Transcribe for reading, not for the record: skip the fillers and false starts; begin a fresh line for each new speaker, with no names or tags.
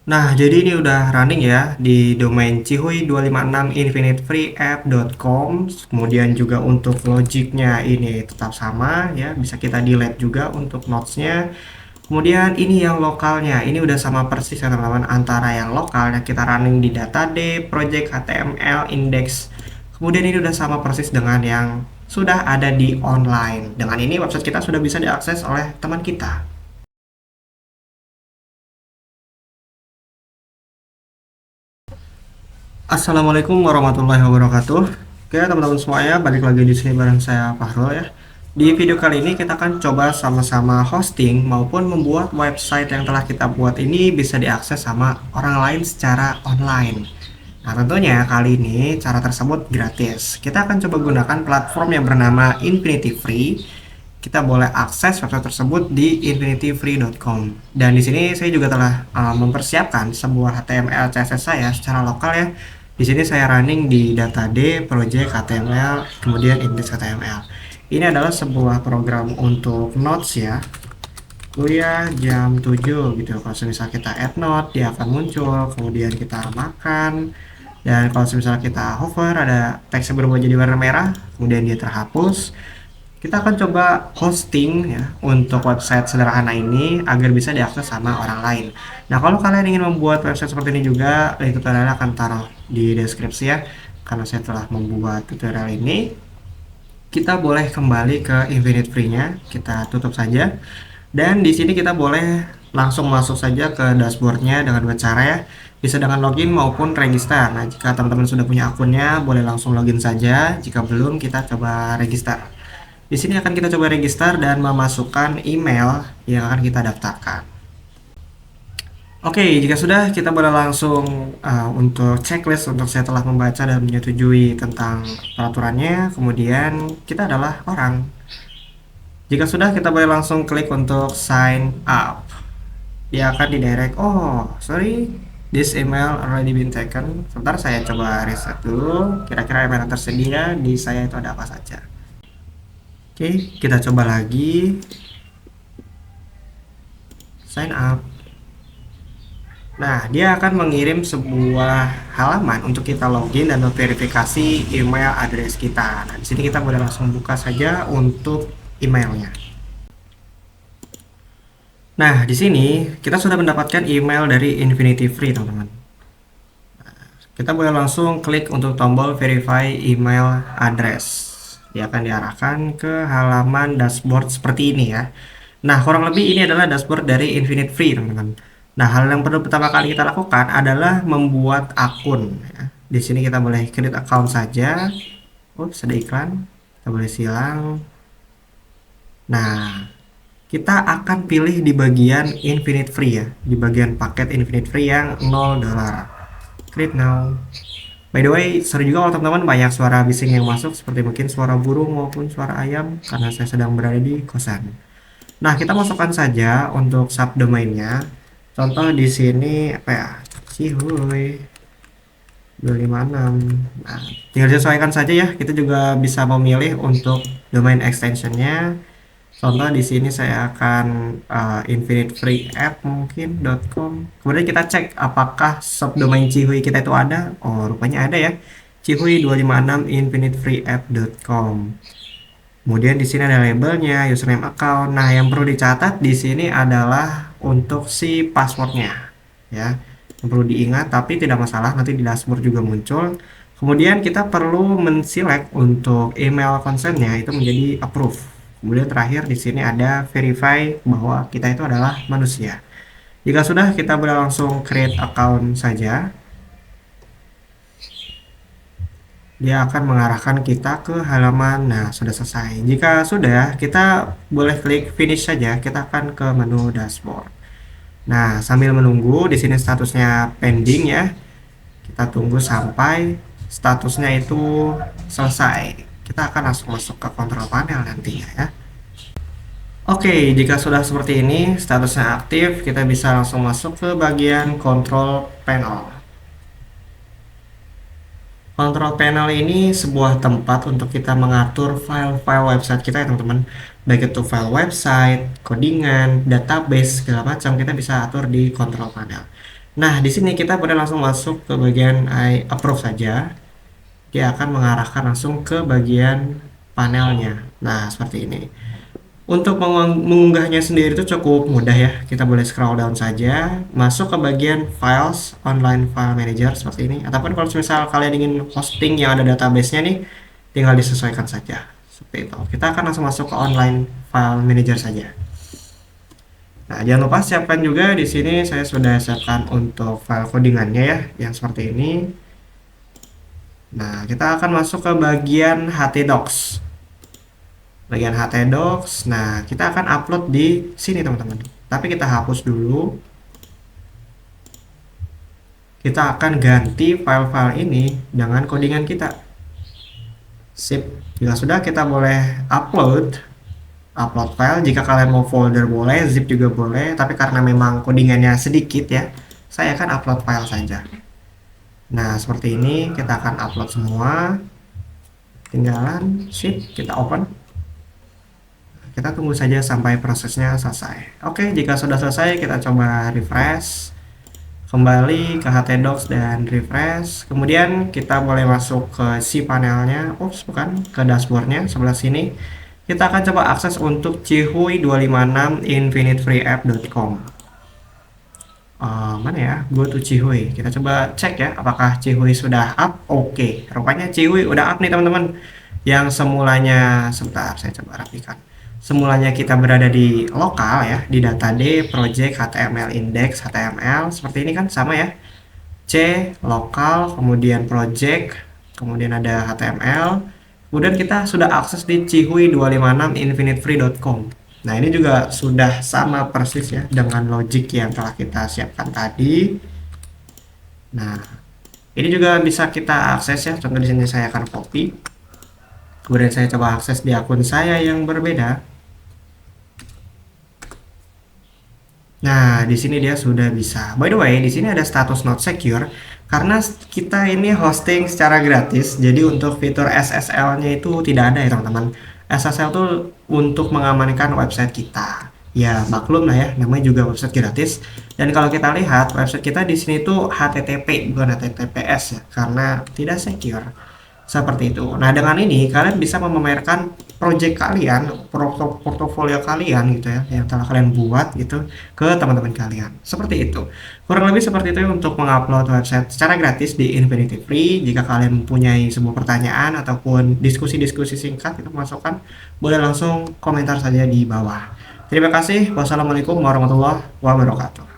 Nah, jadi ini udah running ya di domain cihui256infinitefreeapp.com. Kemudian juga untuk logiknya ini tetap sama ya, bisa kita delete juga untuk notesnya. Kemudian ini yang lokalnya, ini udah sama persis ya teman-teman, antara yang lokal yang kita running di Datad, project HTML, index. Kemudian ini udah sama persis dengan yang sudah ada di online. Dengan ini website kita sudah bisa diakses oleh teman kita. Assalamualaikum warahmatullahi wabarakatuh. Oke teman-teman semuanya, balik lagi di sini bareng saya Fahrul ya. Di video kali ini kita akan coba sama-sama hosting maupun membuat website yang telah kita buat ini bisa diakses sama orang lain secara online. Nah tentunya kali ini cara tersebut gratis. Kita akan coba gunakan platform yang bernama Infinity Free. Kita boleh akses website tersebut di infinityfree.com. Dan di sini saya juga telah mempersiapkan sebuah HTML CSS saya secara lokal ya. Di sini saya running di Datad, project HTML, kemudian index HTML. Ini adalah sebuah program untuk notes ya. Kuliah jam 7 gitu. Kalau misalnya kita add note, dia akan muncul. Kemudian kita makan. Dan kalau misalnya kita hover, ada teksnya berubah jadi warna merah. Kemudian dia terhapus. Kita akan coba hosting ya untuk website sederhana ini agar bisa diakses sama orang lain. Nah, kalau kalian ingin membuat website seperti ini juga, link tutorial akan taruh di deskripsi ya. Karena saya telah membuat tutorial ini, kita boleh kembali ke Infinite Free-nya, kita tutup saja. Dan di sini kita boleh langsung masuk saja ke dashboardnya dengan dua cara ya. Bisa dengan login maupun register. Nah, jika teman-teman sudah punya akunnya, boleh langsung login saja. Jika belum, kita coba register. Di sini akan kita coba register dan memasukkan email yang akan kita daftarkan. Oke, jika sudah kita boleh langsung untuk checklist untuk saya telah membaca dan menyetujui tentang peraturannya. Kemudian kita adalah orang. Jika sudah kita boleh langsung klik untuk sign up. Dia akan didirect. Oh, sorry, this email already been taken. Sebentar saya coba reset dulu. Kira-kira email yang tersedia di saya itu ada apa saja. Oke, kita coba lagi. Sign up. Nah, dia akan mengirim sebuah halaman untuk kita login dan verifikasi email address kita. Nah, di sini kita boleh langsung buka saja untuk emailnya. Nah, di sini kita sudah mendapatkan email dari Infinity Free, teman-teman. Kita boleh langsung klik untuk tombol verify email address. Dia akan diarahkan ke halaman dashboard seperti ini ya. Nah, kurang lebih ini adalah dashboard dari Infinite Free, teman-teman. Nah, hal yang perlu pertama kali kita lakukan adalah membuat akun. Ya. Di sini kita boleh create account saja. Ups, ada iklan. Kita boleh silang. Nah, kita akan pilih di bagian Infinite Free ya. Di bagian paket Infinite Free yang $0. Create now. By the way, sorry juga kalau teman-teman banyak suara bising yang masuk seperti mungkin suara burung maupun suara ayam karena saya sedang berada di kosan. Nah, kita masukkan saja untuk subdomainnya. Contoh di sini apa ya? Cihuy 256. Nah, tinggal disesuaikan saja ya. Kita juga bisa memilih untuk domain extensionnya. Contoh di sini saya akan infinite free app mungkin .com. Kemudian kita cek apakah subdomain Cihuy kita itu ada. Oh, rupanya ada ya. Cihuy 256 infinitefreeapp.com. Kemudian di sini ada labelnya, username account. Nah, yang perlu dicatat di sini adalah untuk si passwordnya, ya. Yang perlu diingat, tapi tidak masalah, nanti di dashboard juga muncul. Kemudian kita perlu menselect untuk email consentnya itu menjadi approve. Kemudian terakhir di sini ada verify bahwa kita itu adalah manusia. Jika sudah, kita boleh langsung create account saja. Dia akan mengarahkan kita ke halaman. Nah, sudah selesai. Jika sudah, kita boleh klik finish saja. Kita akan ke menu dashboard. Nah, sambil menunggu, di sini statusnya pending ya. Kita tunggu sampai statusnya itu selesai. Kita akan langsung masuk ke kontrol panel nantinya ya. Oke, jika sudah seperti ini, statusnya aktif, kita bisa langsung masuk ke bagian control panel. Control panel ini sebuah tempat untuk kita mengatur file-file website kita ya teman-teman. Baik itu file website, codingan, database, segala macam kita bisa atur di control panel. Nah, di sini kita boleh langsung masuk ke bagian I approve saja. Dia akan mengarahkan langsung ke bagian panelnya. Nah, seperti ini. Untuk mengunggahnya sendiri itu cukup mudah ya. Kita boleh scroll down saja, masuk ke bagian Files, Online File Manager seperti ini. Ataupun kalau misal kalian ingin hosting yang ada database-nya nih, tinggal disesuaikan saja. Seperti itu. Kita akan langsung masuk ke Online File Manager saja. Nah, jangan lupa siapkan juga di sini saya sudah siapkan untuk file codingannya ya, yang seperti ini. Nah, kita akan masuk ke bagian htdocs. Bagian htdocs. Nah, kita akan upload di sini teman-teman. Tapi kita hapus dulu. Kita akan ganti file-file ini dengan codingan kita. Sip. Jika sudah, kita boleh upload file. Jika kalian mau folder boleh, zip juga boleh. Tapi karena memang codingannya sedikit ya, saya akan upload file saja. Nah, seperti ini kita akan upload semua. Tinggalan sheet, kita open. Kita tunggu saja sampai prosesnya selesai. Oke, jika sudah selesai, kita coba refresh. Kembali ke htdocs dan refresh. Kemudian kita boleh masuk ke si panelnya. Ups, bukan, ke dashboardnya sebelah sini. Kita akan coba akses untuk cihui256infinitefreeapp.com. Mana ya? Go to Cihui. Kita coba cek ya, apakah Cihui sudah up? Oke, rupanya Cihui udah up nih teman-teman. Yang semulanya, sebentar saya coba rapikan. Semulanya kita berada di lokal ya, di data D, project, HTML, index, HTML. Seperti ini kan sama ya. C, lokal, kemudian project, kemudian ada HTML. Kemudian kita sudah akses di cihui256infinitefree.com. Nah, ini juga sudah sama persis ya dengan logic yang telah kita siapkan tadi. Nah, ini juga bisa kita akses ya. Contoh di sini saya akan copy. Kemudian saya coba akses di akun saya yang berbeda. Nah, di sini dia sudah bisa. By the way, di sini ada status not secure karena kita ini hosting secara gratis. Jadi untuk fitur SSL-nya itu tidak ada ya, teman-teman. SSL itu untuk mengamankan website kita. Ya, maklum lah ya, namanya juga website gratis. Dan kalau kita lihat website kita di sini tuh HTTP bukan HTTPS ya, karena tidak secure. Seperti itu. Nah, dengan ini kalian bisa memamerkan project kalian, portofolio kalian gitu ya, yang telah kalian buat gitu ke teman-teman kalian. Seperti itu. Kurang lebih seperti itu ya untuk mengupload website secara gratis di Infinity Free. Jika kalian mempunyai sebuah pertanyaan ataupun diskusi-diskusi singkat itu masukan, boleh langsung komentar saja di bawah. Terima kasih. Wassalamualaikum warahmatullahi wabarakatuh.